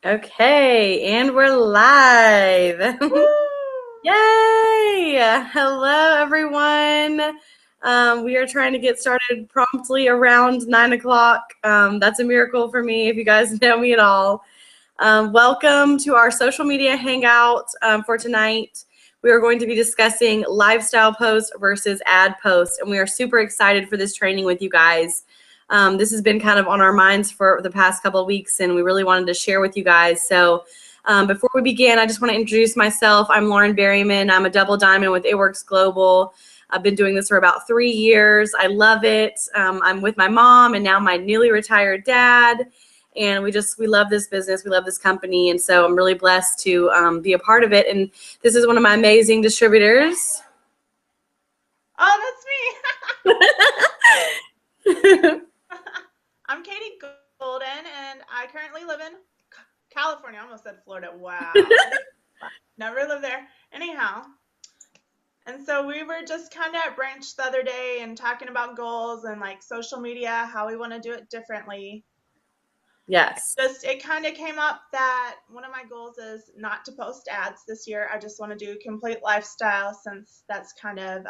Okay, and we're live. Woo! Yay! Hello, everyone. We are trying to get started promptly around 9 o'clock. That's a miracle for me if you guys know me at all. Welcome to our social media hangout for tonight. We are going to be discussing lifestyle posts versus ad posts, and we are super excited for this training with you guys. This has been kind of on our minds for the past couple of weeks, and we really wanted to share with you guys. So before we begin, I just want to introduce myself. I'm Lauren Berryman. I'm a double diamond with It Works Global. I've been doing this for about 3 years. I love it. I'm with my mom and now my newly retired dad. And we love this business. We love this company. And so I'm really blessed to be a part of it. And this is one of my amazing distributors. Oh, that's me. I'm Katie Golden, and I currently live in California. I almost said Florida. Wow. Never lived there. Anyhow. And so we were just kind of at brunch the other day and talking about goals and like social media, how we want to do it differently. Yes. It kind of came up that one of my goals is not to post ads this year. I just want to do complete lifestyle since that's kind of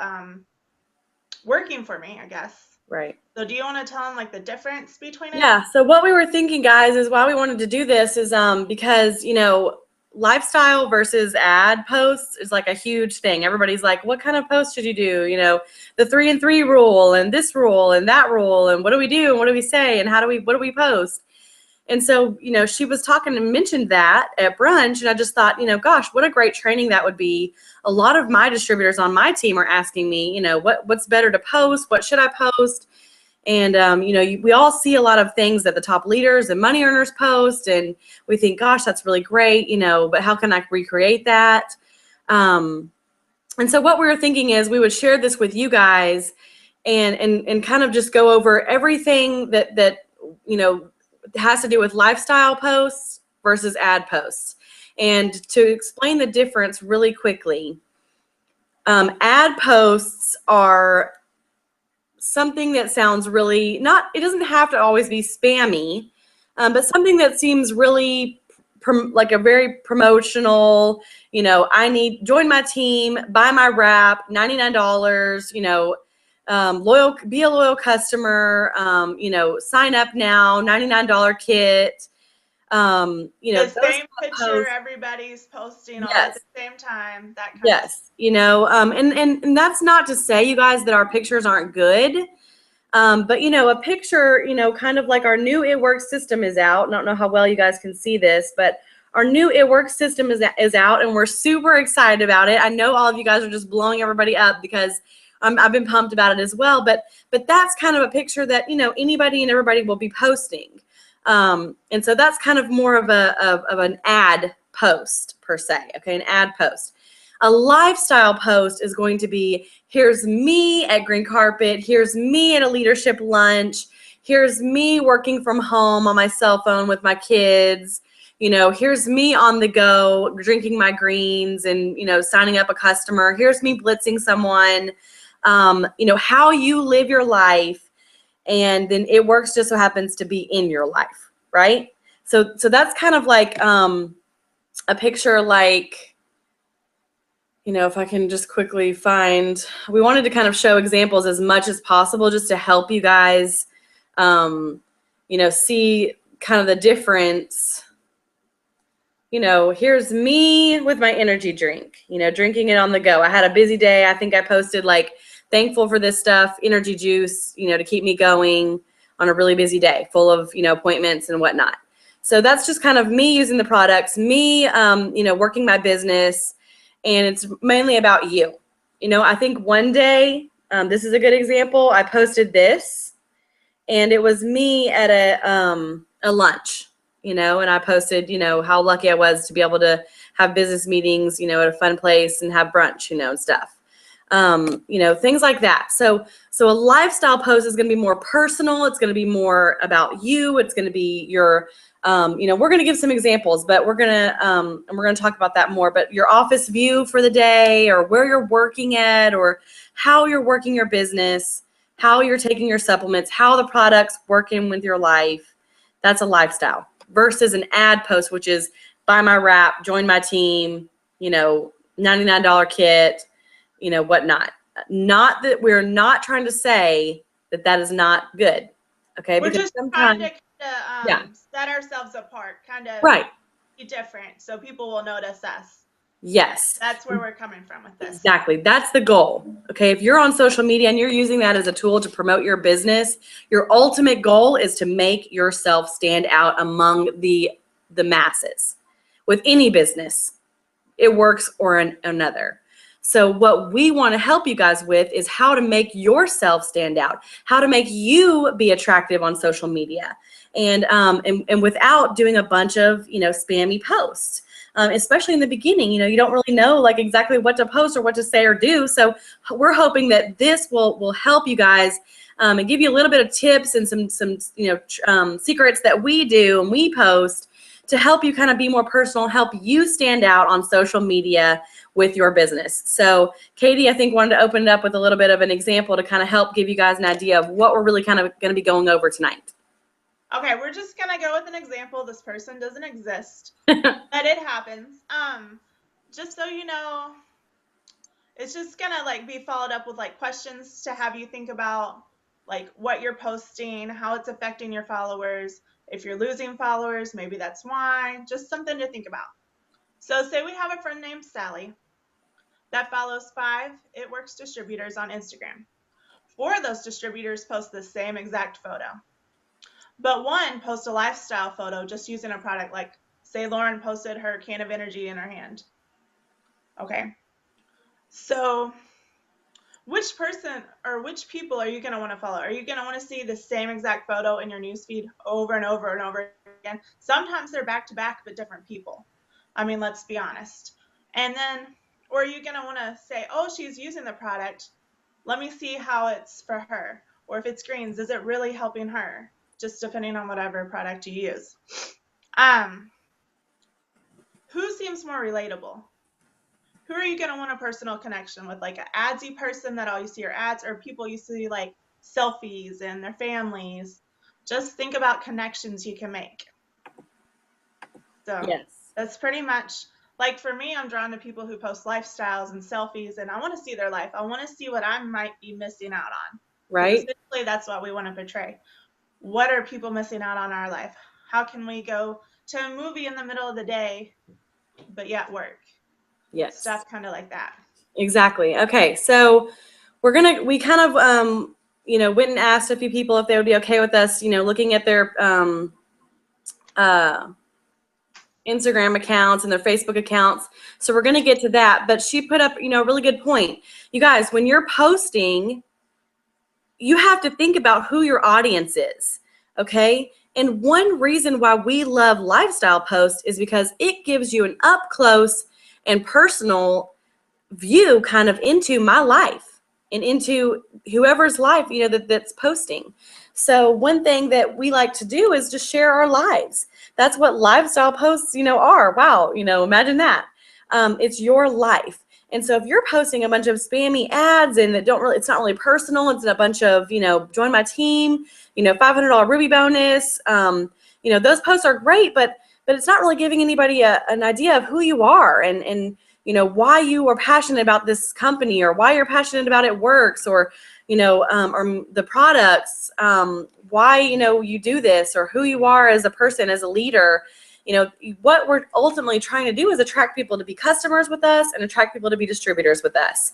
working for me, I guess. Right. So do you want to tell them like the difference between it? Yeah. So what we were thinking, guys, is why we wanted to do this is because, lifestyle versus ad posts is like a huge thing. Everybody's like, what kind of post should you do? The 3 and 3 rule and this rule and that rule. And what do we do? And what do we say? And what do we post? And so, she was talking and mentioned that at brunch, and I just thought, gosh, what a great training that would be. A lot of my distributors on my team are asking me, what's better to post? What should I post? And, we all see a lot of things that the top leaders and money earners post, and we think, gosh, that's really great, but how can I recreate that? And so what we were thinking is we would share this with you guys and kind of just go over everything that has to do with lifestyle posts versus ad posts. And to explain the difference really quickly, ad posts are something that sounds really it doesn't have to always be spammy, but something that seems really like a very promotional, join my team, buy my wrap, $99, be a loyal customer, sign up now, $99 kit. The Those same picture posts, everybody's posting all at yes. the same time, that kind of Yes, and that's not to say, you guys, that our pictures aren't good. But a picture, kind of like our new It Works system is out. I don't know how well you guys can see this, but our new It Works system is out, and we're super excited about it. I know all of you guys are just blowing everybody up because I've been pumped about it as well. But that's kind of a picture that anybody and everybody will be posting, and so that's kind of more of an ad post per se. Okay, an ad post. A lifestyle post is going to be, here's me at green carpet, here's me at a leadership lunch, here's me working from home on my cell phone with my kids, here's me on the go drinking my greens and, signing up a customer, here's me blitzing someone, how you live your life, and then It Works just so happens to be in your life, right? So that's kind of like a picture like, if I can just quickly find, we wanted to kind of show examples as much as possible just to help you guys, see kind of the difference. Here's me with my energy drink, drinking it on the go. I had a busy day. I think I posted like, thankful for this stuff, energy juice, to keep me going on a really busy day full of, appointments and whatnot. So that's just kind of me using the products, me, working my business. And it's mainly about you. I think one day, this is a good example. I posted this, and it was me at a lunch, and I posted, how lucky I was to be able to have business meetings, at a fun place and have brunch, and stuff. Things like that. So a lifestyle post is going to be more personal. It's going to be more about you. It's going to be your we're going to give some examples, but we're going to talk about that more. But your office view for the day, or where you're working at, or how you're working your business, how you're taking your supplements, how the products work in with your life. That's a lifestyle. versus an ad post, which is buy my wrap, join my team, you know, $99 kit, you know, whatnot. Not that we're not trying to say that that is not good. Okay. We're because just sometimes, trying to yeah, set ourselves apart, kind of right. be different so people will notice us. Yes. That's where we're coming from with this. Exactly. That's the goal. Okay. If you're on social media and you're using that as a tool to promote your business, your ultimate goal is to make yourself stand out among the masses. With any business, it works or another. So what we want to help you guys with is how to make yourself stand out, how to make you be attractive on social media, and without doing a bunch of, you know, spammy posts. Especially in the beginning, you know, you don't really know like exactly what to post or what to say or do. So we're hoping that this will help you guys and give you a little bit of tips and some you know secrets that we do and we post to help you kind of be more personal, help you stand out on social media with your business. So Katie, I think, wanted to open it up with a little bit of an example to kind of help give you guys an idea of what we're really kind of going to be going over tonight. Okay, we're just gonna go with an example. This person doesn't exist, but it happens. Just so you know, it's just gonna like be followed up with like questions to have you think about like what you're posting, how it's affecting your followers. If you're losing followers, maybe that's why. Just something to think about. So say we have a friend named Sally that follows 5 It Works distributors on Instagram. 4 of those distributors post the same exact photo. But one posts a lifestyle photo just using a product, like say Lauren posted her can of energy in her hand. Okay. So which person or which people are you going to want to follow? Are you going to want to see the same exact photo in your newsfeed over and over and over again? Sometimes they're back to back, but different people. I mean, let's be honest. And then, or are you going to want to say, oh, she's using the product. Let me see how it's for her. Or if it's greens, is it really helping her? Just depending on whatever product you use. Who seems more relatable? Who are you going to want a personal connection with? Like an adsy person that always see your ads, or people you see like selfies and their families? Just think about connections you can make. So Yes. that's pretty much, like for me, I'm drawn to people who post lifestyles and selfies, and I want to see their life. I want to see what I might be missing out on. Right. Essentially, that's what we want to portray. What are people missing out on our life? How can we go to a movie in the middle of the day, but yet work? Yes. Stuff kind of like that. Exactly. Okay. So we kind of, you know, went and asked a few people if they would be okay with us, you know, looking at their Instagram accounts and their Facebook accounts. So we're going to get to that. But she put up, you know, a really good point. You guys, when you're posting, you have to think about who your audience is. Okay. And one reason why we love lifestyle posts is because it gives you an up close and personal view kind of into my life and into whoever's life, you know, that's posting. So one thing that we like to do is just share our lives. That's what lifestyle posts, you know, are. Wow. You know, imagine that. It's your life. And so if you're posting a bunch of spammy ads and that don't really, it's not really personal, it's a bunch of, you know, join my team, you know, $500 Ruby bonus, you know, those posts are great, but it's not really giving anybody an idea of who you are and you know, why you are passionate about this company or why you're passionate about it works or, you know, or the products, why, you know, you do this or who you are as a person, as a leader. You know, what we're ultimately trying to do is attract people to be customers with us and attract people to be distributors with us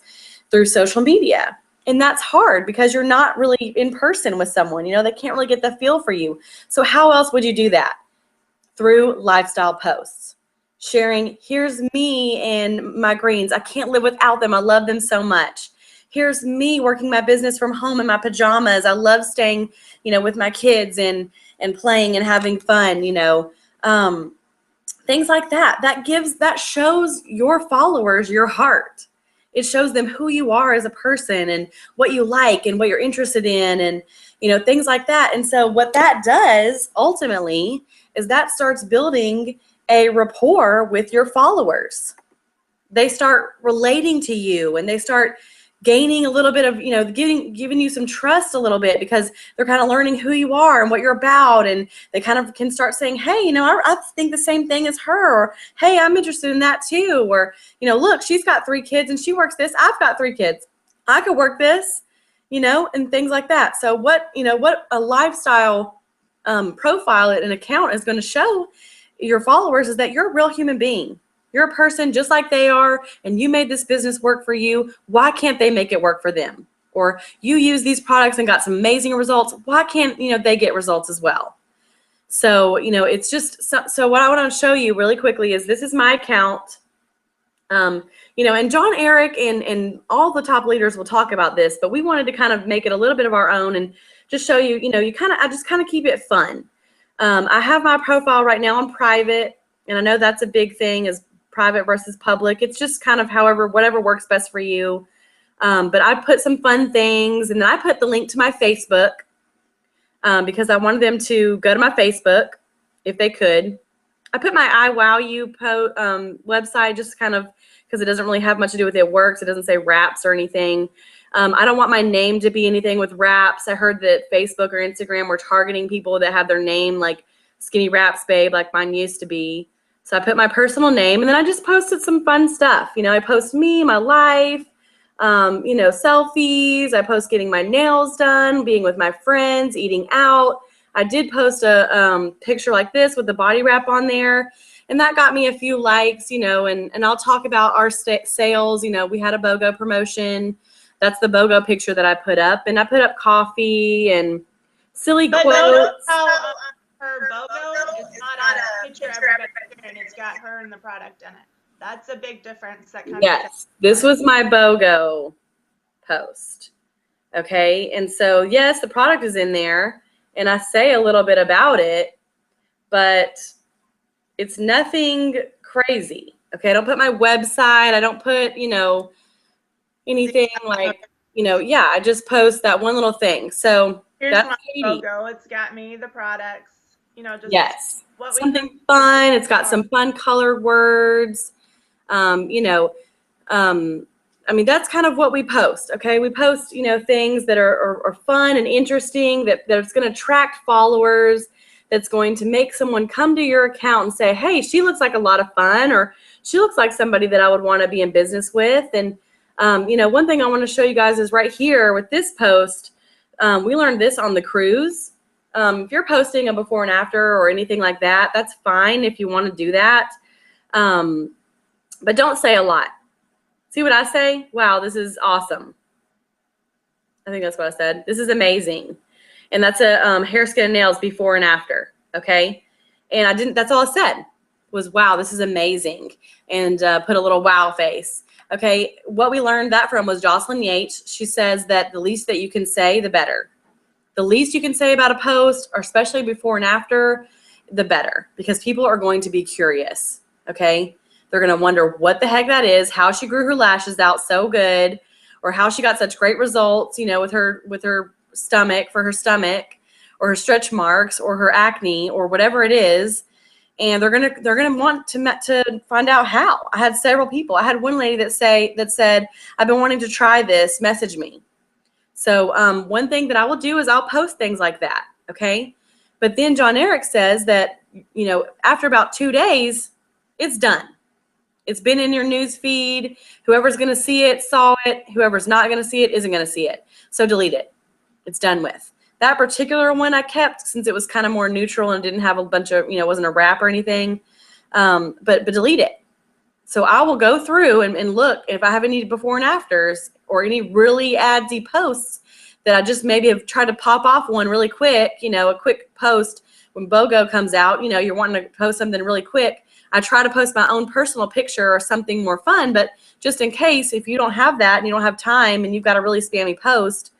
through social media. And that's hard because you're not really in person with someone, you know, they can't really get the feel for you. So how else would you do that? Through lifestyle posts. Sharing, here's me and my greens. I can't live without them. I love them so much. Here's me working my business from home in my pajamas. I love staying, you know, with my kids and playing and having fun, you know. Things like that. That shows your followers your heart. It shows them who you are as a person and what you like and what you're interested in and, you know, things like that. And so what that does ultimately is that starts building a rapport with your followers. They start relating to you and they start gaining a little bit of, giving you some trust a little bit, because they're kind of learning who you are and what you're about. And they kind of can start saying, hey, I think the same thing as her, or hey, I'm interested in that too. Or, look, she's got 3 kids and she works this. I've got 3 kids. I could work this, and things like that. So what a lifestyle profile at an account is going to show your followers is that you're a real human being. You're a person just like they are, and you made this business work for you. Why can't they make it work for them? Or you use these products and got some amazing results. Why can't, they get results as well? So, it's just, so what I want to show you really quickly is this is my account. And John Eric and all the top leaders will talk about this, but we wanted to kind of make it a little bit of our own and just show you, I just kind of keep it fun. I have my profile right now on private, and I know that's a big thing, is private versus public. It's just kind of whatever works best for you. But I put some fun things, and then I put the link to my Facebook because I wanted them to go to my Facebook if they could. I put my I Wow You website just kind of because it doesn't really have much to do with it works. It doesn't say wraps or anything. I don't want my name to be anything with wraps. I heard that Facebook or Instagram were targeting people that have their name like Skinny Wraps Babe, like mine used to be. So I put my personal name, and then I just posted some fun stuff. I post me, my life, selfies. I post getting my nails done, being with my friends, eating out. I did post a picture like this with the body wrap on there, and that got me a few likes, and I'll talk about our sales. We had a BOGO promotion. That's the BOGO picture that I put up, and I put up coffee and silly quotes. Notice how her BOGO is not a picture everybody's sharing. It's got her and the product in it. That's a big difference. Yes, this was my BOGO post. Okay, and so yes, the product is in there, and I say a little bit about it, but it's nothing crazy. Okay, I don't put my website. I don't put, anything like, I just post that one little thing. So here's my logo. It's got me, the products, just yes, something fun. It's got some fun colored words. That's kind of what we post. Okay, we post, things that are fun and interesting, that's going to attract followers, that's going to make someone come to your account and say, hey, she looks like a lot of fun, or she looks like somebody that I would want to be in business with. And one thing I want to show you guys is right here with this post. We learned this on the cruise. If you're posting a before and after or anything like that, that's fine if you want to do that. But don't say a lot. See what I say? Wow, this is awesome. I think that's what I said. This is amazing. And that's a hair, skin, and nails before and after. Okay. And that's all I said was, wow, this is amazing. And put a little wow face. Okay. What we learned that from was Jocelyn Yates. She says that the least that you can say, the better. The least you can say about a post, or especially before and after, the better, because people are going to be curious. Okay. They're going to wonder what the heck that is, how she grew her lashes out so good, or how she got such great results, with her stomach, for her stomach, or her stretch marks, or her acne, or whatever it is. And they're gonna want to find out how. I had several people. I had one lady that said, I've been wanting to try this, message me. So one thing that I will do is I'll post things like that. Okay. But then John Eric says that, after about 2 days, it's done. It's been in your news feed. Whoever's going to see it saw it. Whoever's not going to see it isn't going to see it. So delete it. It's done with. That particular one I kept since it was kind of more neutral and didn't have a bunch of, wasn't a wrap or anything. But delete it. So I will go through and look if I have any before and afters or any really adsy posts that I just maybe have tried to pop off one really quick, a quick post when BOGO comes out, you're wanting to post something really quick. I try to post my own personal picture or something more fun, but just in case, if you don't have that and you don't have time and you've got a really spammy post,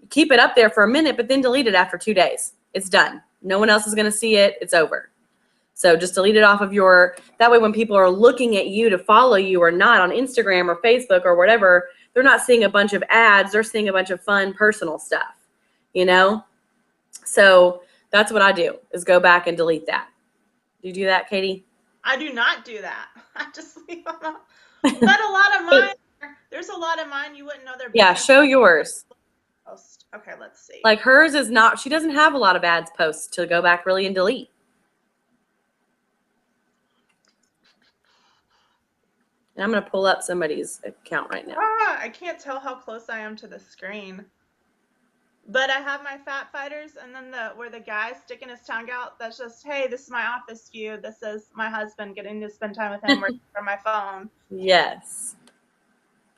keep it up there for a minute, but then delete it after 2 days. It's done. No one else is going to see it. It's over. So just delete it off of that way when people are looking at you to follow you or not on Instagram or Facebook or whatever, they're not seeing a bunch of ads. They're seeing a bunch of fun personal stuff, So that's what I do, is go back and delete that. Do you do that, Katie? I do not do that. I just leave them up. But a lot of mine, There's a lot of mine you wouldn't know they're Yeah, show yours. post. Okay, let's see. Like hers is not, she doesn't have a lot of ads posts to go back really and delete. And I'm going to pull up somebody's account right now. I can't tell how close I am to the screen. But I have my fat fighters, and then where the guy's sticking his tongue out, that's just, hey, this is my office view. This is my husband getting to spend time with him working from my phone. Yes.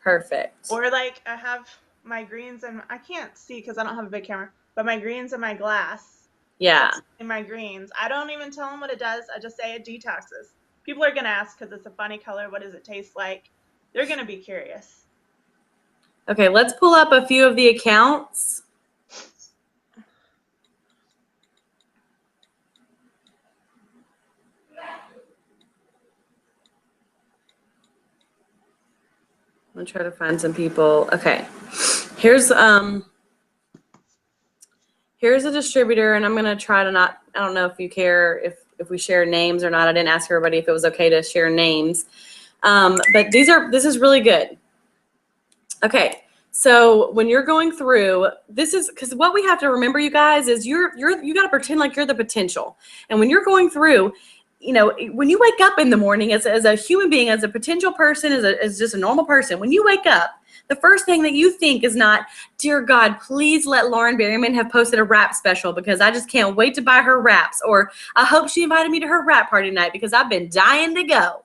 Perfect. Or like I have my greens, and I can't see because I don't have a big camera, but my greens and my glass. Yeah. In my greens. I don't even tell them what it does. I just say it detoxes. People are going to ask because it's a funny color. What does it taste like? They're going to be curious. Okay, let's pull up a few of the accounts. I'm gonna try to find some people. Okay, here's a distributor, and I'm gonna try to not. I don't know if you care if we share names or not. I didn't ask everybody if it was okay to share names, but this is really good. Okay, so when you're going through, this is because what we have to remember, you guys, is you got to pretend like you're the potential, and when you're going through. You know, when you wake up in the morning as a human being, as a potential person, as just a normal person, when you wake up, the first thing that you think is not, dear God, please let Lauren Berryman have posted a rap special because I just can't wait to buy her raps, or I hope she invited me to her rap party tonight because I've been dying to go.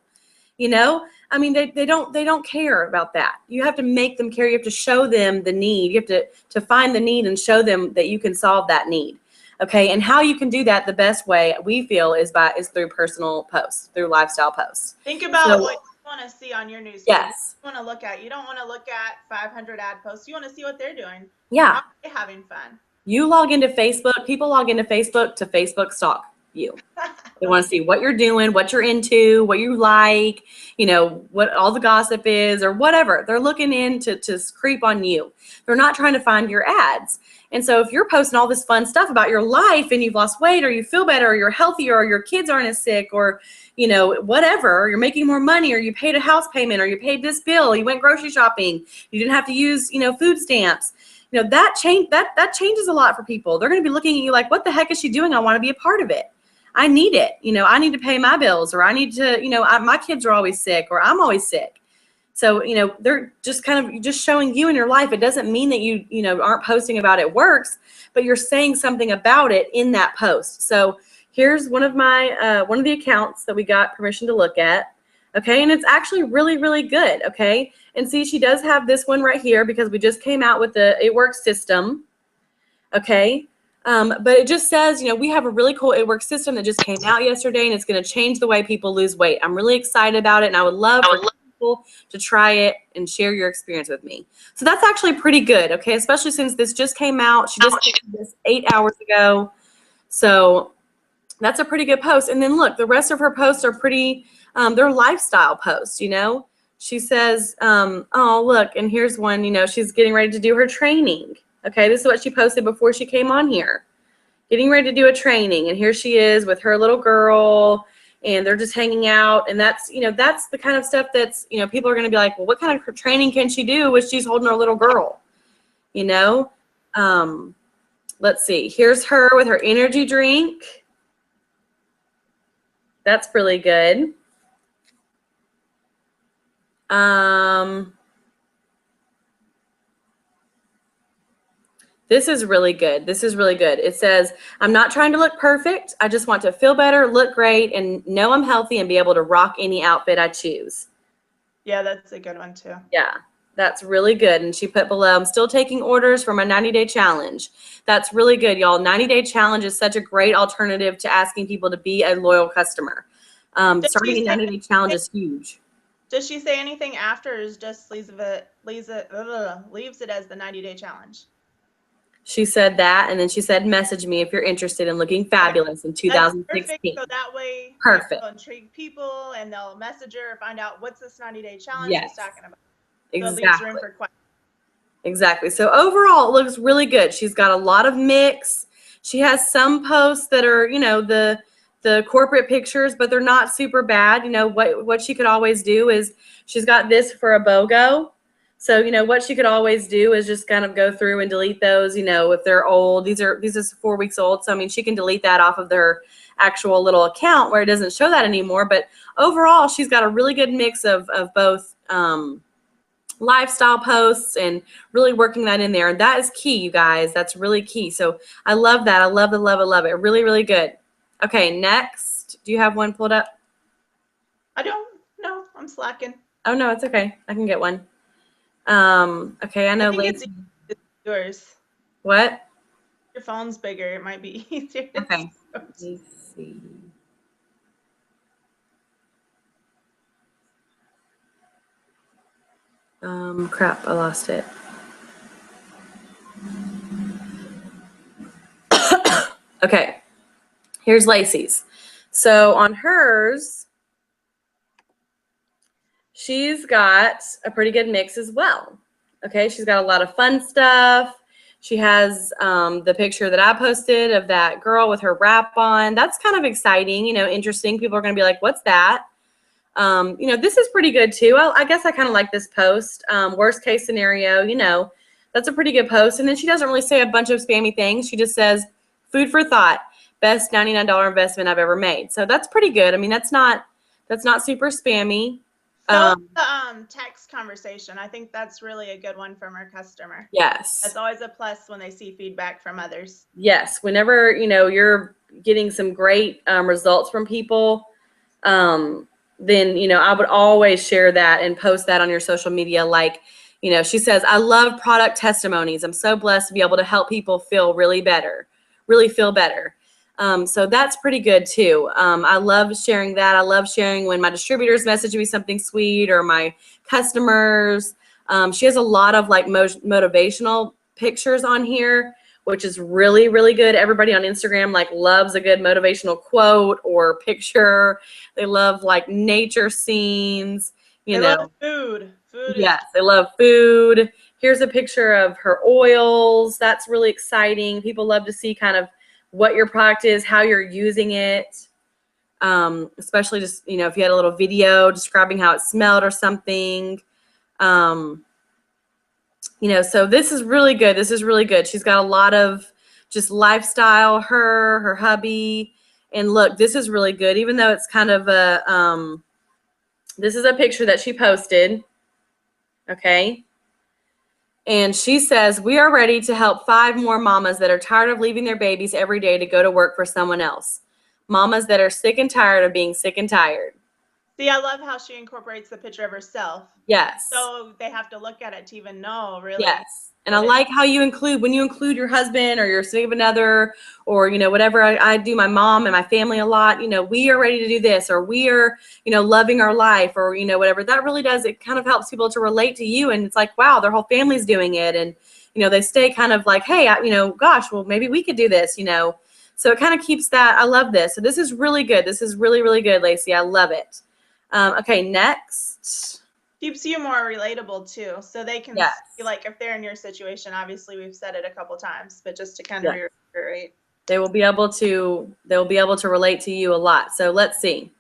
You know, I mean, they don't care about that. You have to make them care. You have to show them the need. You have to find the need and show them that you can solve that need. Okay, and how you can do that the best way we feel is through personal posts, through lifestyle posts. Think about what you want to see on your news. Yes. You want to look at. You don't want to look at 500 ad posts. You want to see what they're doing. Yeah. How are they having fun? You log into Facebook. People log into Facebook to Facebook stalk you. They want to see what you're doing, what you're into, what you like, you know, what all the gossip is or whatever. They're looking in to creep on you. They're not trying to find your ads. And so if you're posting all this fun stuff about your life and you've lost weight or you feel better or you're healthier or your kids aren't as sick or, you know, whatever, or you're making more money or you paid a house payment or you paid this bill, you went grocery shopping, you didn't have to use, you know, food stamps. You know, that changes a lot for people. They're going to be looking at you like, what the heck is she doing? I want to be a part of it. I need it. You know, I need to pay my bills, or I need to, you know, my kids are always sick, or I'm always sick. So, you know, they're just kind of just showing you in your life. It doesn't mean that you know, aren't posting about it works, but you're saying something about it in that post. So here's one of the accounts that we got permission to look at. Okay. And it's actually really, really good. Okay. And see, she does have this one right here because we just came out with the It Works system. Okay. But it just says, you know, we have a really cool It Works system that just came out yesterday, and it's going to change the way people lose weight. I'm really excited about it, and I would love for people to try it and share your experience with me. So that's actually pretty good, okay, especially since this just came out. She just did this 8 hours ago. So that's a pretty good post. And then look, the rest of her posts are pretty, they're lifestyle posts, you know. She says, oh, look, and here's one, you know, she's getting ready to do her training. Okay, this is what she posted before she came on here. Getting ready to do a training, and here she is with her little girl, and they're just hanging out, and that's, you know, that's the kind of stuff that's, you know, people are going to be like, well, what kind of training can she do when she's holding her little girl? You know, let's see. Here's her with her energy drink. That's really good. This is really good. This is really good. It says, I'm not trying to look perfect. I just want to feel better, look great, and know I'm healthy and be able to rock any outfit I choose. Yeah, that's a good one too. Yeah, that's really good. And she put below, I'm still taking orders for my 90-day challenge. That's really good, y'all. 90-day challenge is such a great alternative to asking people to be a loyal customer. Starting a 90-day challenge is huge. Does she say anything after, or just leaves it as the 90-day challenge? She said that, and then she said, message me if you're interested in looking fabulous in 2016. That's perfect. So that way, perfect. It'll intrigue people, and they'll message her, find out what's this 90-day challenge yes. she's talking about. Exactly. So it leaves room for questions. Exactly. So overall, it looks really good. She's got a lot of mix. She has some posts that are, you know, the corporate pictures, but they're not super bad. You know, what she could always do is she's got this for a BOGO. So, you know, what she could always do is just kind of go through and delete those, you know, if they're old. These are 4 weeks old. So, I mean, she can delete that off of their actual little account where it doesn't show that anymore. But overall, she's got a really good mix of both lifestyle posts and really working that in there. And that is key, you guys. That's really key. So I love that. I love it. Really, really good. Okay, next. Do you have one pulled up? I don't know. I'm slacking. Oh, no, it's okay. I can get one. Okay, I know. I think it's yours. What? Your phone's bigger. It might be easier. Okay. Let me see. Crap, I lost it. Okay, here's Lacey's. So on hers, she's got a pretty good mix as well. Okay, she's got a lot of fun stuff. She has the picture that I posted of that girl with her wrap on. That's kind of exciting, you know, interesting. People are going to be like, what's that? You know, this is pretty good too. I guess I kind of like this post. Worst case scenario, you know, that's a pretty good post. And then she doesn't really say a bunch of spammy things. She just says, food for thought, best $99 investment I've ever made. So that's pretty good. I mean, that's not super spammy. So the text conversation, I think that's really a good one from our customer. Yes. That's always a plus when they see feedback from others. Yes. Whenever, you know, you're getting some great results from people, then, you know, I would always share that and post that on your social media. Like, you know, she says, I love product testimonies. I'm so blessed to be able to help people feel really feel better. So that's pretty good too. I love sharing that. I love sharing when my distributors message me something sweet or my customers. She has a lot of like motivational pictures on here, which is really, really good. Everybody on Instagram like loves a good motivational quote or picture. They love like nature scenes, you know. Love food. Yes, they love food. Here's a picture of her oils. That's really exciting. People love to see kind of what your product is, how you're using it. Especially just, you know, if you had a little video describing how it smelled or something. You know, so this is really good. This is really good. She's got a lot of just lifestyle, her hubby. And look, this is really good. Even though it's kind of a, this is a picture that she posted. Okay. And she says, we are ready to help 5 more mamas that are tired of leaving their babies every day to go to work for someone else. Mamas that are sick and tired of being sick and tired. See, I love how she incorporates the picture of herself. Yes. So they have to look at it to even know, really. Yes. And I like how you include, when you include your husband or your significant other, or, you know, whatever. I do my mom and my family a lot, you know, we are ready to do this, or we are, you know, loving our life, or, you know, whatever. That really does, it kind of helps people to relate to you. And it's like, wow, their whole family's doing it. And, you know, they stay kind of like, hey, you know, gosh, well, maybe we could do this, you know. So it kind of keeps that. I love this. So this is really good. This is really, really good, Lacey. I love it. Okay, next. Keeps you more relatable too, so they can see, like, if they're in your situation. Obviously, we've said it a couple times, but just to kind of reiterate, they will be able to relate to you a lot. So let's see.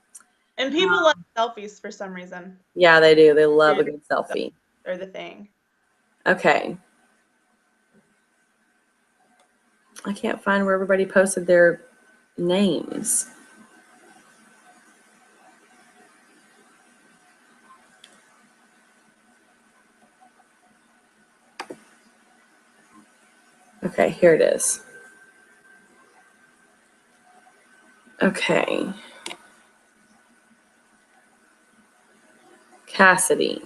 And people love selfies for some reason. Yeah, they do. They love a good selfie. They're the thing. Okay. I can't find where everybody posted their names. Okay, here it is. Okay. Cassidy.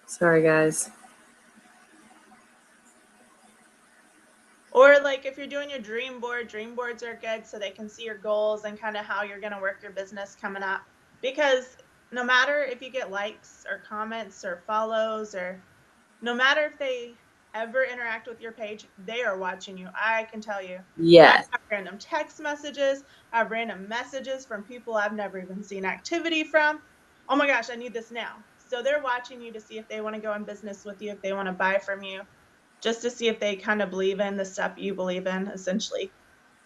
Sorry, guys. Or like if you're doing your dream boards are good so they can see your goals and kind of how you're going to work your business coming up. Because no matter if you get likes or comments or follows, or no matter if they ever interact with your page, they are watching you. I can tell you. Yes. I have random text messages. I have random messages from people I've never even seen activity from. Oh my gosh, I need this now. So they're watching you to see if they want to go in business with you, if they want to buy from you, just to see if they kind of believe in the stuff you believe in, essentially.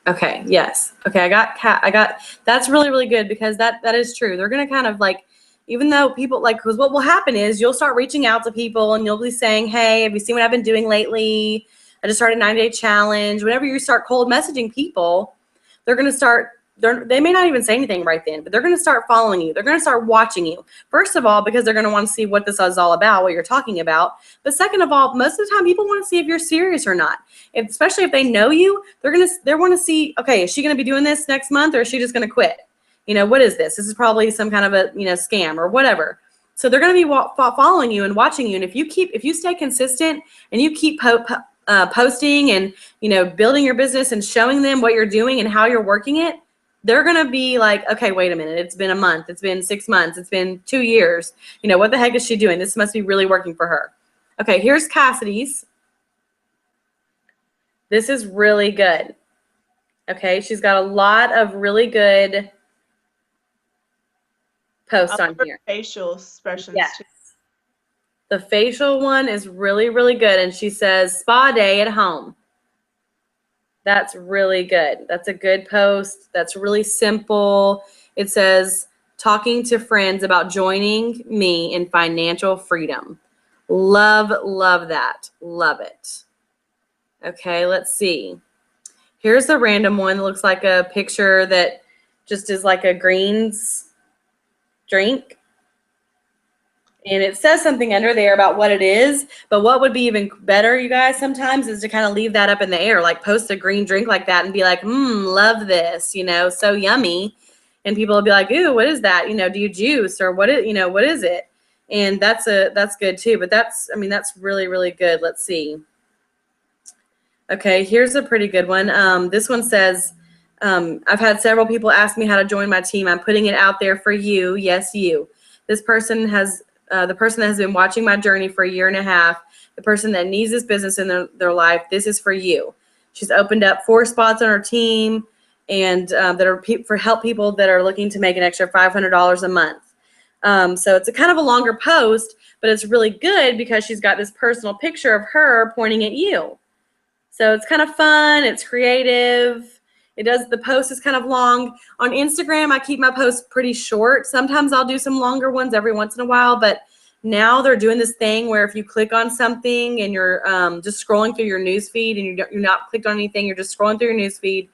Okay. Yes. Okay. I got that's really, really good, because that is true. They're going to kind of like even though people like, because what will happen is you'll start reaching out to people and you'll be saying, hey, have you seen what I've been doing lately? I just started a 90-day challenge. Whenever you start cold messaging people, they're going to start, they may not even say anything right then, but they're going to start following you. They're going to start watching you. First of all, because they're going to want to see what this is all about, what you're talking about. But second of all, most of the time people want to see if you're serious or not. Especially if they know you, they want to see, okay, is she going to be doing this next month or is she just going to quit? You know, what is this? This is probably some kind of a, scam or whatever. So they're going to be following you and watching you. And if you stay consistent and you keep posting and, building your business and showing them what you're doing and how you're working it, they're going to be like, okay, wait a minute. It's been a month. It's been 6 months. It's been 2 years. What the heck is she doing? This must be really working for her. Okay, here's Cassidy's. This is really good. Okay, she's got a lot of really good posts on here. Facial expressions. Yes. Too. The facial one is really, really good. And she says, spa day at home. That's really good. That's a good post. That's really simple. It says, talking to friends about joining me in financial freedom. Love, love that. Love it. Okay, let's see. Here's the random one that looks like a picture that just is like a greens drink. And it says something under there about what it is. But what would be even better, you guys, sometimes is to kind of leave that up in the air, like post a green drink like that and be like, love this, so yummy. And people will be like, ooh, what is that? Do you juice or what is it? And that's good too. But that's really, really good. Let's see. Okay, here's a pretty good one. This one says, I've had several people ask me how to join my team. I'm putting it out there for you. Yes, you. This person has, the person that has been watching my journey for 1.5 years, the person that needs this business in their life, this is for you. She's opened up 4 spots on her team and that are for help people that are looking to make an extra $500 a month. So it's a kind of a longer post, but it's really good because she's got this personal picture of her pointing at you. So it's kind of fun. It's creative. The post is kind of long. On Instagram, I keep my posts pretty short. Sometimes I'll do some longer ones every once in a while, but now they're doing this thing where if you click on something and you're just scrolling through your news feed and you're not clicked on anything, you're just scrolling through your news feed.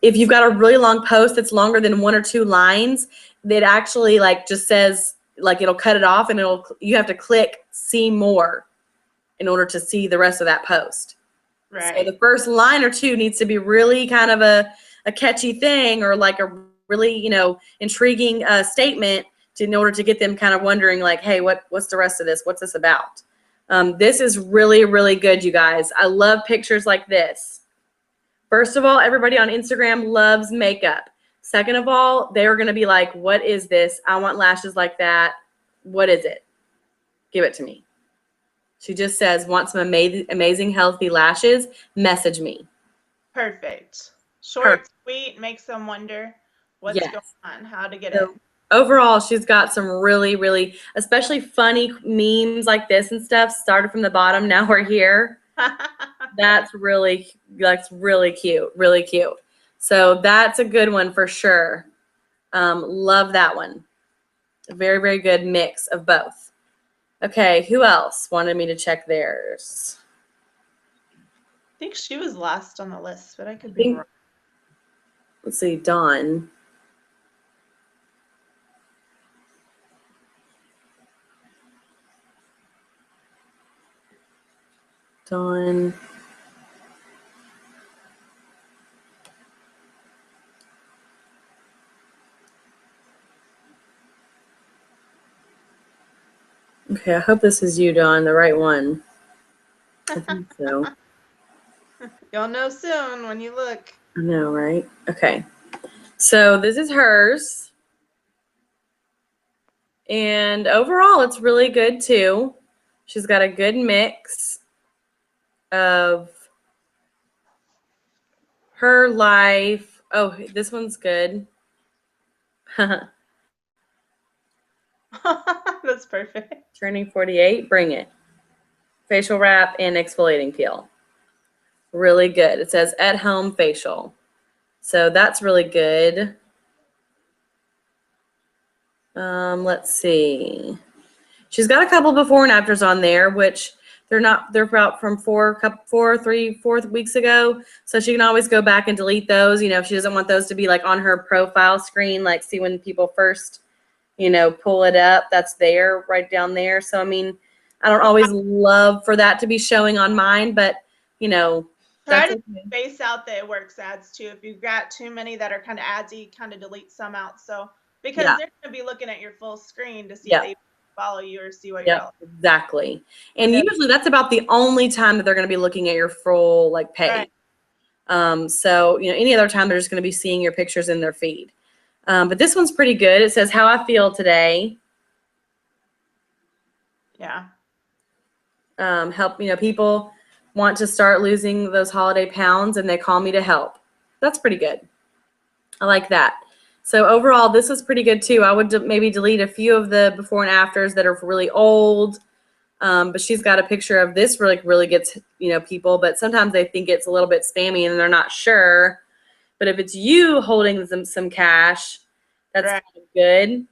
If you've got a really long post that's longer than 1 or 2 lines, that actually just says, it'll cut it off and you have to click see more in order to see the rest of that post. Right. So the first line or 2 needs to be really kind of a catchy thing or like a really, intriguing statement in order to get them kind of wondering hey, what's the rest of this? What's this about? This is really, really good, you guys. I love pictures like this. First of all, everybody on Instagram loves makeup. Second of all, they're going to be like, what is this? I want lashes like that. What is it? Give it to me. She just says, want some amazing healthy lashes? Message me. Perfect. Short, sweet, makes them wonder what's going on, how to get it. Overall, she's got some really, really, especially funny memes like this and stuff. Started from the bottom, now we're here. That's really cute, really cute. So that's a good one for sure. Love that one. A very, very good mix of both. Okay, who else wanted me to check theirs? I think she was last on the list, but I could be wrong. Let's see, Dawn. Dawn. Okay, I hope this is you, Dawn, the right one. I think so. You'll know soon when you look. I know, right? Okay. So this is hers. And overall, it's really good too. She's got a good mix of her life. Oh, this one's good. That's perfect. Turning 48, bring it. Facial wrap and exfoliating peel. Really good. It says at home facial. So that's really good. Let's see. She's got a couple before and afters on there, which they're about from 4 weeks ago. So she can always go back and delete those. You know, if she doesn't want those to be like on her profile screen, like see when people first, you know, pull it up, that's there right down there. So, I mean, I don't always love for that to be showing on mine, but you know, Try that's to space out the it works ads too. If you've got too many that are kind of adsy, kind of delete some out. So because they're going to be looking at your full screen to see if they follow you or see what you're all. Exactly. And usually that's about the only time that they're going to be looking at your full like page. Right. So, you know, any other time they're just going to be seeing your pictures in their feed. But this one's pretty good. It says how I feel today. Yeah. Help, you know, people want to start losing those holiday pounds and they call me to help. That's pretty good. I like that. So overall, this is pretty good too. I would maybe delete a few of the before and afters that are really old. But she's got a picture of this really gets, you know, people, but sometimes they think it's a little bit spammy and they're not sure. But if it's you holding some cash, that's kind of good.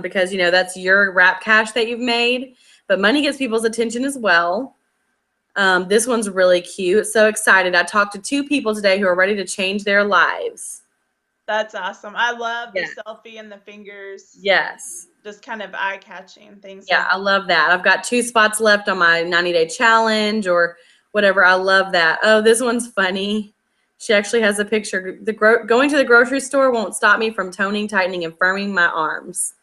Because, you know, that's your wrap cash that you've made, but money gets people's attention as well. This one's really cute. So excited. I talked to 2 people today who are ready to change their lives. That's awesome. I love the selfie and the fingers. Yes. Just kind of eye-catching things. Yeah, I love that. I've got 2 spots left on my 90-day challenge or whatever. I love that. Oh, this one's funny. She actually has a picture. Going to the grocery store won't stop me from toning, tightening, and firming my arms.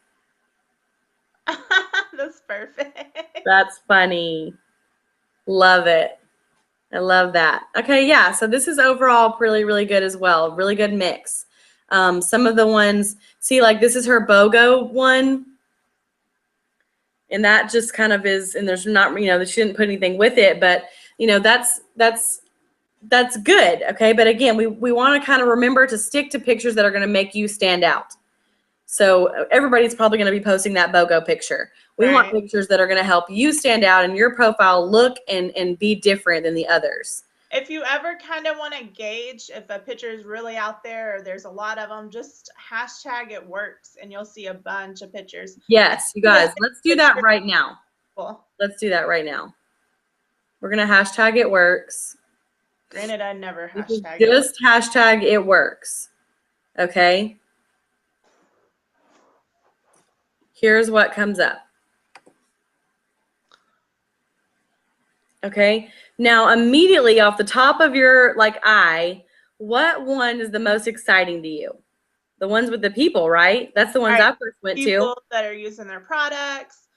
That's perfect. That's funny. Love it. I love that. Okay, yeah. So this is overall really good as well. Really good mix. Some of the ones, see, like this is her BOGO one. And that just kind of is, and there's not, you know, she didn't put anything with it, but you know, that's good. Okay. But again, we want to kind of remember to stick to pictures that are going to make you stand out. So everybody's probably going to be posting that BOGO picture. We want pictures that are going to help you stand out and your profile look and be different than the others. If you ever kind of want to gauge if a picture is really out there or there's a lot of them, just hashtag it works and you'll see a bunch of pictures. Yes, you guys, let's do that right now. Cool. Let's do that right now. We're going to hashtag it works. Granted, I never hashtag it. Just hashtag it works. Okay. Here's what comes up. Okay. Now, immediately off the top of your eye, what one is the most exciting to you? The ones with the people, right? That's the ones I first went to. People that are using their products.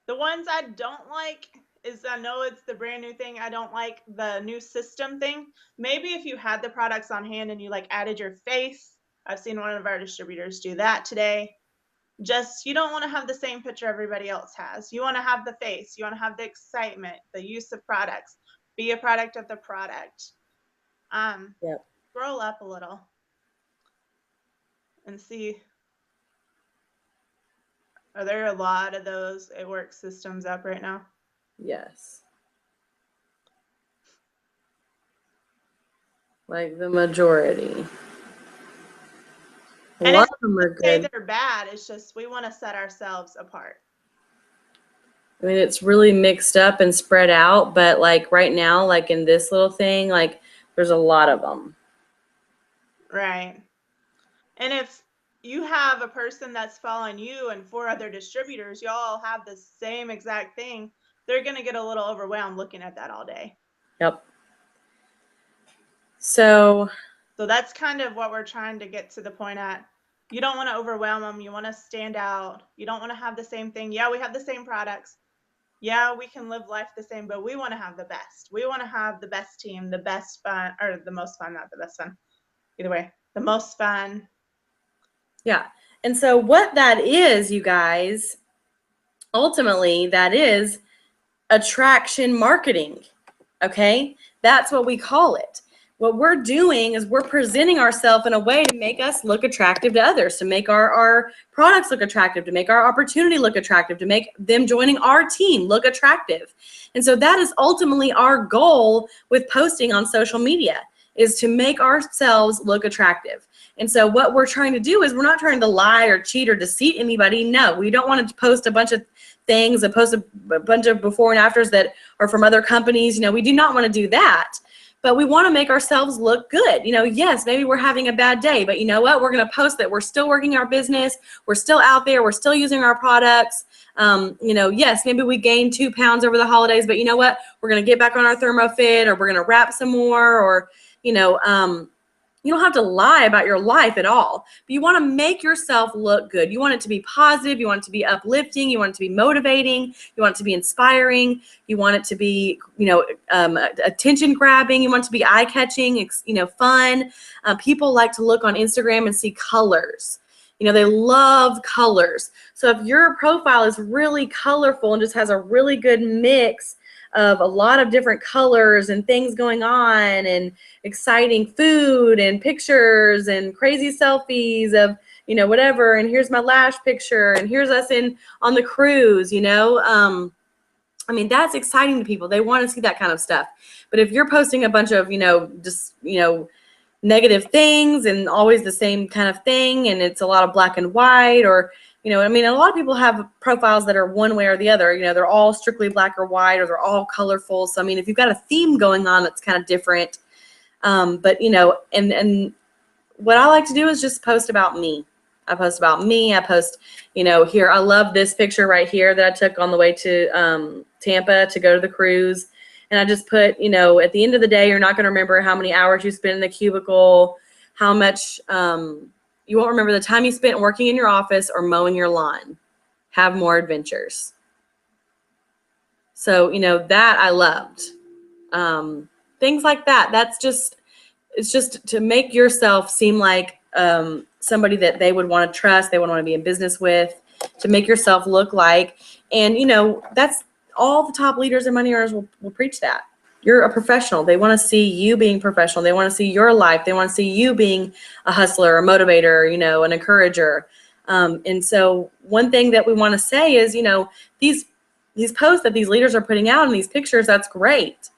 The ones I don't like is, I know it's the brand new thing. I don't like the new system thing. Maybe if you had the products on hand and you added your face. I've seen one of our distributors do that today. Just, you don't want to have the same picture everybody else has. You want to have the face. You want to have the excitement, the use of products. Be a product of the product. Scroll up a little and see. Are there a lot of those It Works systems up right now? Yes. Like the majority. A lot of them are good. Say they're bad. It's just we want to set ourselves apart. I mean, it's really mixed up and spread out, but right now, in this little thing, there's a lot of them. Right. And if you have a person that's following you and 4 other distributors, y'all have the same exact thing, they're going to get a little overwhelmed looking at that all day. Yep. So that's kind of what we're trying to get to the point at. You don't want to overwhelm them. You want to stand out. You don't want to have the same thing. Yeah, we have the same products. Yeah, we can live life the same, but we want to have the best. We want to have the best team, the best fun, or the most fun, not the best fun. Either way, the most fun. Yeah. And so what that is, you guys, ultimately, that is attraction marketing. Okay? That's what we call it. What we're doing is we're presenting ourselves in a way to make us look attractive to others, to make our products look attractive, to make our opportunity look attractive, to make them joining our team look attractive. And so that is ultimately our goal with posting on social media, is to make ourselves look attractive. And so what we're trying to do is we're not trying to lie or cheat or deceive anybody. No, we don't want to post a bunch of things and post a bunch of before and afters that are from other companies. You know, we do not want to do that. But we want to make ourselves look good. You know, yes, maybe we're having a bad day, but you know what? We're going to post that we're still working our business. We're still out there. We're still using our products. You know, yes, maybe we gained 2 pounds over the holidays, but you know what? We're going to get back on our ThermoFit, or we're going to wrap some more, or, you know, you don't have to lie about your life at all, but you want to make yourself look good. You want it to be positive. You want it to be uplifting. You want it to be motivating. You want it to be inspiring. You want it to be, you know, attention grabbing. You want it to be eye catching, you know, fun. People like to look on Instagram and see colors. You know, they love colors. So if your profile is really colorful and just has a really good mix of a lot of different colors and things going on and exciting food and pictures and crazy selfies of, you know, whatever, and here's my lash picture and here's us on the cruise, you know, I mean, that's exciting to people. They want to see that kind of stuff. But if you're posting a bunch of, you know, just, you know, negative things and always the same kind of thing, and it's a lot of black and white, or, you know, I mean, a lot of people have profiles that are one way or the other. You know, they're all strictly black or white, or they're all colorful. So, I mean, if you've got a theme going on that's kind of different, but, you know, and what I like to do is just post about me. I post about me. I post, you know, here, I love this picture right here that I took on the way to Tampa to go to the cruise. And I just put, you know, at the end of the day, you're not going to remember how many hours you spent in the cubicle, how much, you won't remember the time you spent working in your office or mowing your lawn. Have more adventures. So, you know, that I loved. Things like that. That's just, it's just to make yourself seem like somebody that they would want to trust, they would want to be in business with, to make yourself look like. And, you know, that's all the top leaders and money earners will preach that. You're a professional. They want to see you being professional. They want to see your life. They want to see you being a hustler, a motivator, you know, an encourager. And so one thing that we want to say is, you know, these posts that these leaders are putting out in these pictures, that's great.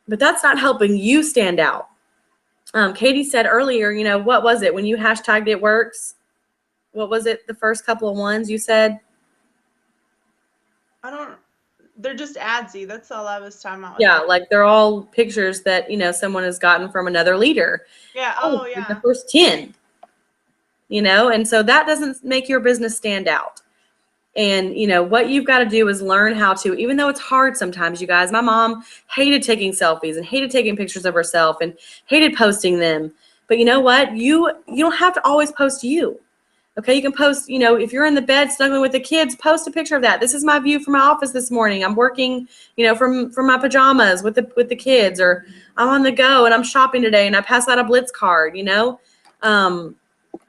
But that's not helping you stand out. Katie said earlier, you know, what was it when you hashtagged it works? What was it, the first couple of ones you said? They're just adsy. That's all I was talking about. Yeah, like they're all pictures that, you know, someone has gotten from another leader. Yeah, oh yeah. The first 10, you know, and so that doesn't make your business stand out. And, you know, what you've got to do is learn how to, even though it's hard sometimes, you guys, my mom hated taking selfies and hated taking pictures of herself and hated posting them. But you know what? You don't have to always post you. Okay, you can post, you know, if you're in the bed snuggling with the kids, post a picture of that. This is my view from my office this morning. I'm working, you know, from my pajamas with the kids, or I'm on the go and I'm shopping today and I pass out a Blitz card, you know. It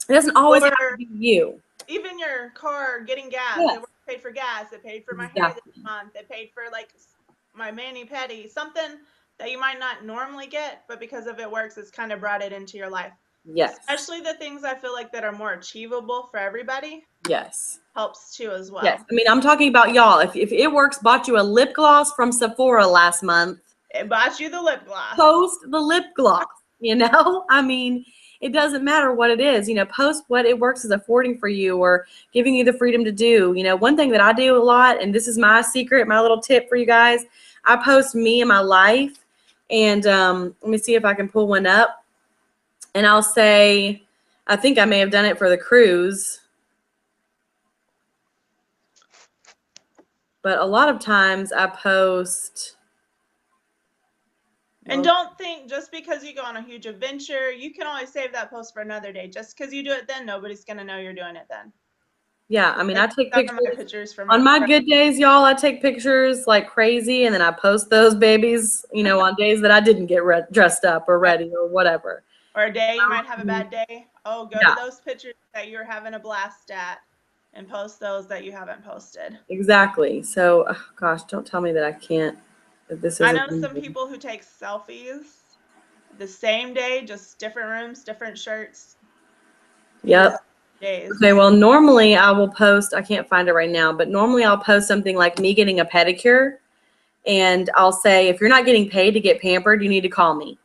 doesn't always have to be you. Even your car getting gas. Yes. It paid for gas. It paid for my hair this month. It paid for like my mani-pedi, something that you might not normally get, but because of it works, it's kind of brought it into your life. Yes. Especially the things I feel like that are more achievable for everybody. Yes. Helps too as well. Yes. I mean, I'm talking about y'all. If it works, bought you a lip gloss from Sephora last month. It bought you the lip gloss. Post the lip gloss, you know? I mean, it doesn't matter what it is, you know, post what it works is affording for you or giving you the freedom to do. You know, one thing that I do a lot, and this is my secret, my little tip for you guys, I post me and my life. And let me see if I can pull one up. And I'll say, I think I may have done it for the cruise. But a lot of times I post. And don't think just because you go on a huge adventure, you can always save that post for another day. Just because you do it then, nobody's going to know you're doing it then. Yeah, I mean, I take pictures from on my good days, y'all. I take pictures like crazy, and then I post those babies, you know, on days that I didn't get dressed up or ready or whatever. Or a day you might have a bad day. Oh, go to those pictures that you're having a blast at and post those that you haven't posted. Exactly. So, oh, gosh, don't tell me that I can't. This is. I know some people who take selfies the same day, just different rooms, different shirts. Yep. Days. Okay, well, normally I will post, I can't find it right now, but normally I'll post something like me getting a pedicure, and I'll say, if you're not getting paid to get pampered, you need to call me.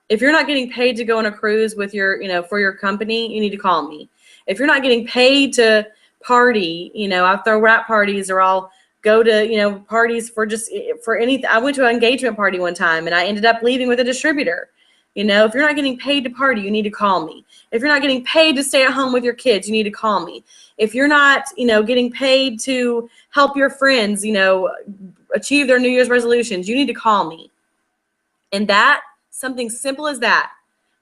If you're not getting paid to go on a cruise with your, for your company, you need to call me. If you're not getting paid to party, I'll throw wrap parties, or I'll go to, parties for anything. I went to an engagement party one time and I ended up leaving with a distributor. If you're not getting paid to party, you need to call me. If you're not getting paid to stay at home with your kids, you need to call me. If you're not, getting paid to help your friends, achieve their New Year's resolutions, you need to call me. And that, something simple as that,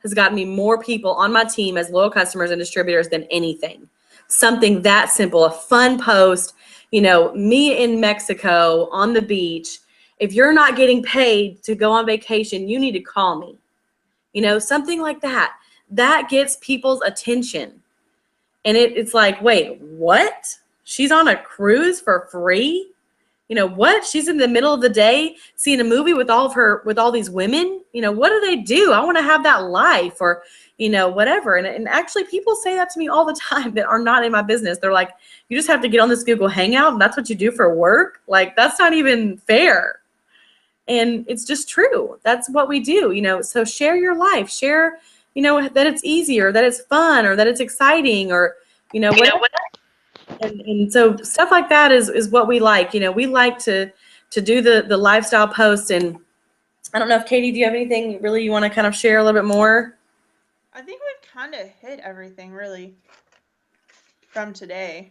has gotten me more people on my team as loyal customers and distributors than anything. Something that simple, a fun post, me in Mexico on the beach. If you're not getting paid to go on vacation, you need to call me. Something like that. That gets people's attention. And it's like, wait, what? She's on a cruise for free? What? She's in the middle of the day seeing a movie with all these women. What do they do? I want to have that life, or, whatever. And actually people say that to me all the time that are not in my business. They're like, you just have to get on this Google Hangout and that's what you do for work. Like, that's not even fair. And it's just true. That's what we do, so share your life, share, that it's easier, that it's fun, or that it's exciting, or, whatever. And so stuff like that is what we like. We like to do the lifestyle post. And I don't know if Katie, do you have anything really you want to kind of share a little bit more? I think we've kind of hit everything really from today.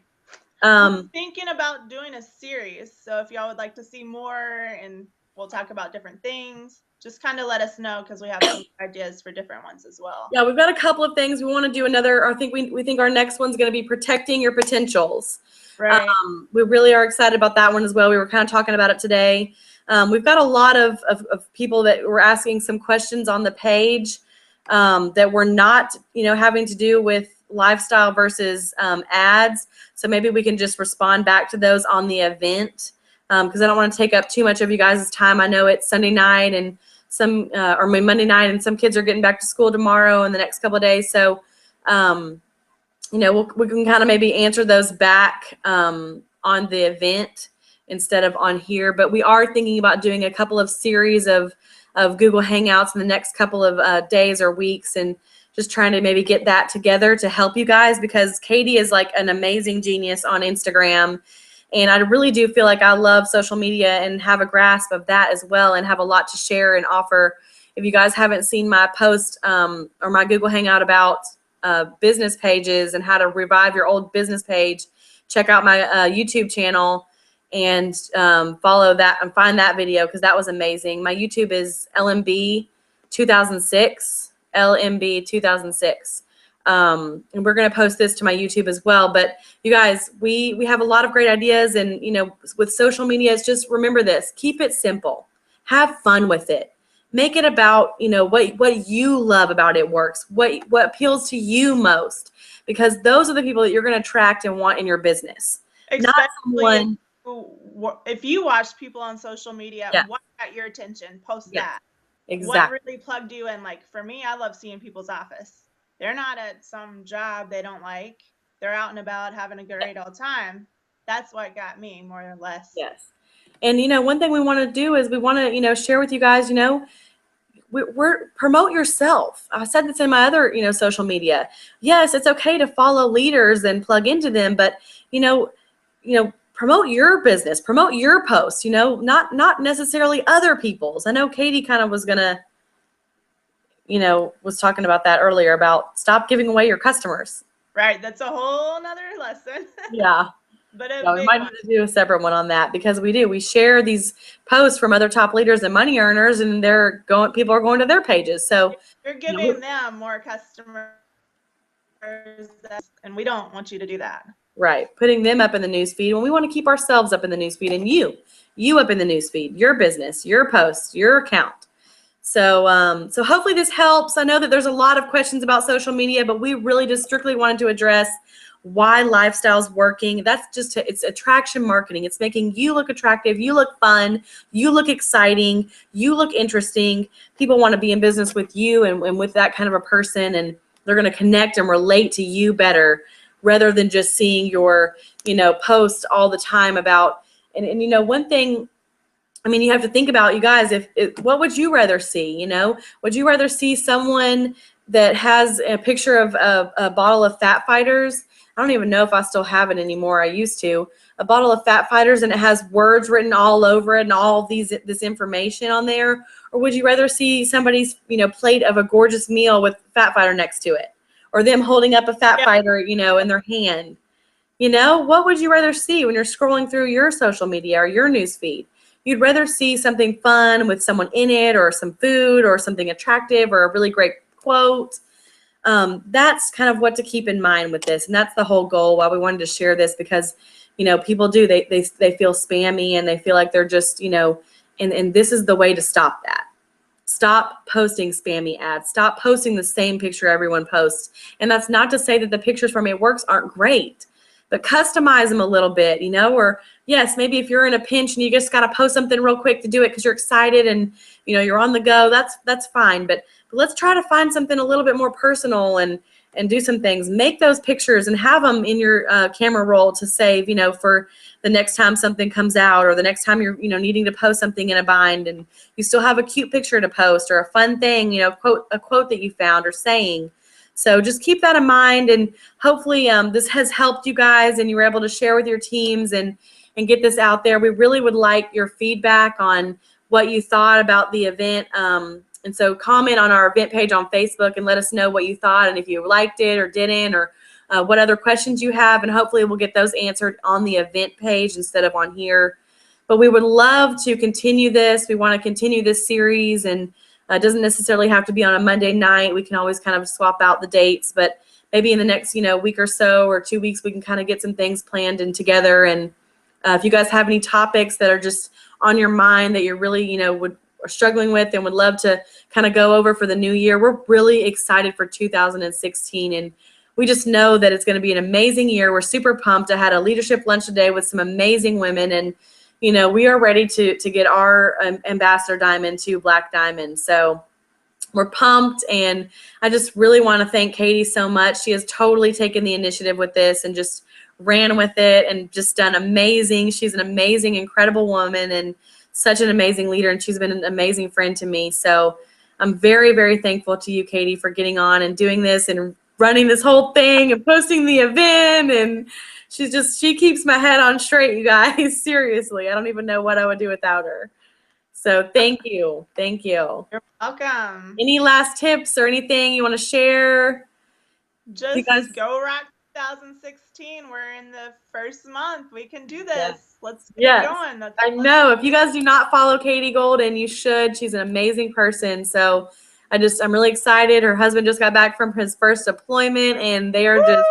I'm thinking about doing a series. So if y'all would like to see more and we'll talk about different things, just kind of let us know, because we have some ideas for different ones as well. Yeah, we've got a couple of things. We want to do another. I think we think our next one's going to be protecting your potentials. Right. We really are excited about that one as well. We were kind of talking about it today. We've got a lot of people that were asking some questions on the page that were not, having to do with lifestyle versus ads. So maybe we can just respond back to those on the event, because I don't want to take up too much of you guys' time. I know it's Sunday night and or Monday night, and some kids are getting back to school tomorrow and the next couple of days. So, we can kind of maybe answer those back on the event instead of on here. But we are thinking about doing a couple of series of Google Hangouts in the next couple of days or weeks, and just trying to maybe get that together to help you guys, because Katie is like an amazing genius on Instagram. And I really do feel like I love social media and have a grasp of that as well, and have a lot to share and offer. If you guys haven't seen my post or my Google Hangout about business pages and how to revive your old business page, check out my YouTube channel and follow that and find that video, because that was amazing. My YouTube is LMB 2006, LMB 2006. And we're going to post this to my YouTube as well. But you guys, we have a lot of great ideas, and with social media, it's just, remember this: keep it simple, have fun with it, make it about what you love about it works, what appeals to you most, because those are the people that you're going to attract and want in your business. Especially if you watch people on social media, what got your attention, post that. Exactly. What really plugged you in? Like for me, I love seeing people's office. They're not at some job they don't like. They're out and about having a great old time. That's what got me, more or less. Yes. And, one thing we want to do is we want to, share with you guys, we're promote yourself. I said this in my other, social media. Yes, it's okay to follow leaders and plug into them, but, promote your business, promote your posts, not necessarily other people's. I know Katie kind of was going to, was talking about that earlier, about stop giving away your customers. Right. That's a whole nother lesson. Yeah. But we might need to do a separate one on that, because we share these posts from other top leaders and money earners, and people are going to their pages. So you're giving them more customers, and we don't want you to do that. Right. Putting them up in the newsfeed when we want to keep ourselves up in the newsfeed, and you up in the newsfeed, your business, your posts, your account. So, so hopefully this helps. I know that there's a lot of questions about social media, but we really just strictly wanted to address why lifestyle's working. That's just, it's attraction marketing. It's making you look attractive, you look fun, you look exciting, you look interesting. People want to be in business with you and with that kind of a person, and they're going to connect and relate to you better, rather than just seeing your, posts all the time about, and one thing I mean, you have to think about, you guys, what would you rather see? You know, would you rather see someone that has a picture of a bottle of Fat Fighters? I don't even know if I still have it anymore. I used to. A bottle of Fat Fighters, and it has words written all over it and all this information on there. Or would you rather see somebody's, you know, plate of a gorgeous meal with Fat Fighter next to it, or them holding up a Fat Fighter, you know, in their hand? You know, what would you rather see when you're scrolling through your social media or your news feed? You'd rather see something fun with someone in it, or some food, or something attractive, or a really great quote. That's kind of what to keep in mind with this. And that's the whole goal why we wanted to share this, because, you know, people do, they feel spammy, and they feel like they're just, you know, and this is the way to stop that. Stop posting spammy ads. Stop posting the same picture everyone posts. And that's not to say that the pictures from It Works aren't great, but customize them a little bit, you know, or yes, maybe if you're in a pinch and you just got to post something real quick to do it because you're excited and, you know, you're on the go, that's fine. But let's try to find something a little bit more personal and do some things. Make those pictures and have them in your camera roll to save, you know, for the next time something comes out, or the next time you're, you know, needing to post something in a bind, and you still have a cute picture to post, or a fun thing, you know, a quote that you found or saying. So just keep that in mind, and hopefully this has helped you guys, and you were able to share with your teams and get this out there. We really would like your feedback on what you thought about the event. And so comment on our event page on Facebook and let us know what you thought, and if you liked it or didn't, or what other questions you have, and hopefully we'll get those answered on the event page instead of on here. But we would love to continue this. We want to continue this series, and it doesn't necessarily have to be on a Monday night. We can always kind of swap out the dates, but maybe in the next, you know, week or so, or 2 weeks, we can kind of get some things planned and together. And if you guys have any topics that are just on your mind that you're really, you know, are struggling with and would love to kind of go over for the new year, we're really excited for 2016. And we just know that it's going to be an amazing year. We're super pumped. I had a leadership lunch today with some amazing women, and you know, we are ready to get our ambassador diamond to Black Diamond. So we're pumped, and I just really want to thank Katie so much. She has totally taken the initiative with this and just ran with it and just done amazing. She's an amazing, incredible woman, and such an amazing leader, and she's been an amazing friend to me. So I'm very, very thankful to you, Katie, for getting on and doing this and running this whole thing and posting the event. And she keeps my head on straight, you guys. Seriously, I don't even know what I would do without her. So thank you. Thank you. You're welcome. Any last tips or anything you want to share? Just go rock 2016. We're in the first month. We can do this. Yes. Let's get going. I know. If you guys do not follow Katie Golden, you should. She's an amazing person. So I'm really excited. Her husband just got back from his first deployment, and they are just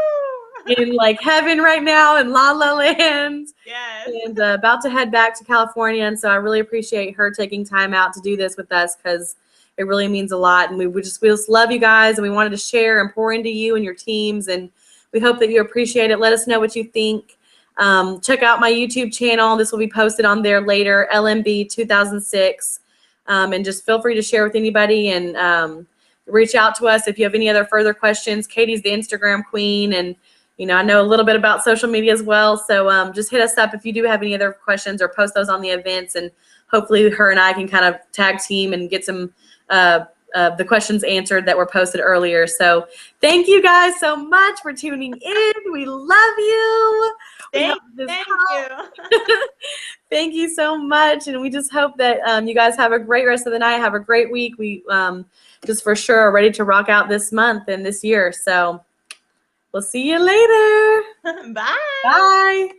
in like heaven right now in La La Land. Yes. And about to head back to California. And so I really appreciate her taking time out to do this with us, because it really means a lot. And we just love you guys, and we wanted to share and pour into you and your teams. And we hope that you appreciate it. Let us know what you think. Check out my YouTube channel. This will be posted on there later, LMB 2006. And just feel free to share with anybody, and reach out to us if you have any other further questions. Katie's the Instagram queen, and you know, I know a little bit about social media as well. So just hit us up if you do have any other questions, or post those on the events, and hopefully her and I can kind of tag team and get some the questions answered that were posted earlier. So thank you guys so much for tuning in. We love you. Thank you. Thank you so much. And we just hope that you guys have a great rest of the night. Have a great week. We just for sure are ready to rock out this month and this year. So we'll see you later. Bye. Bye.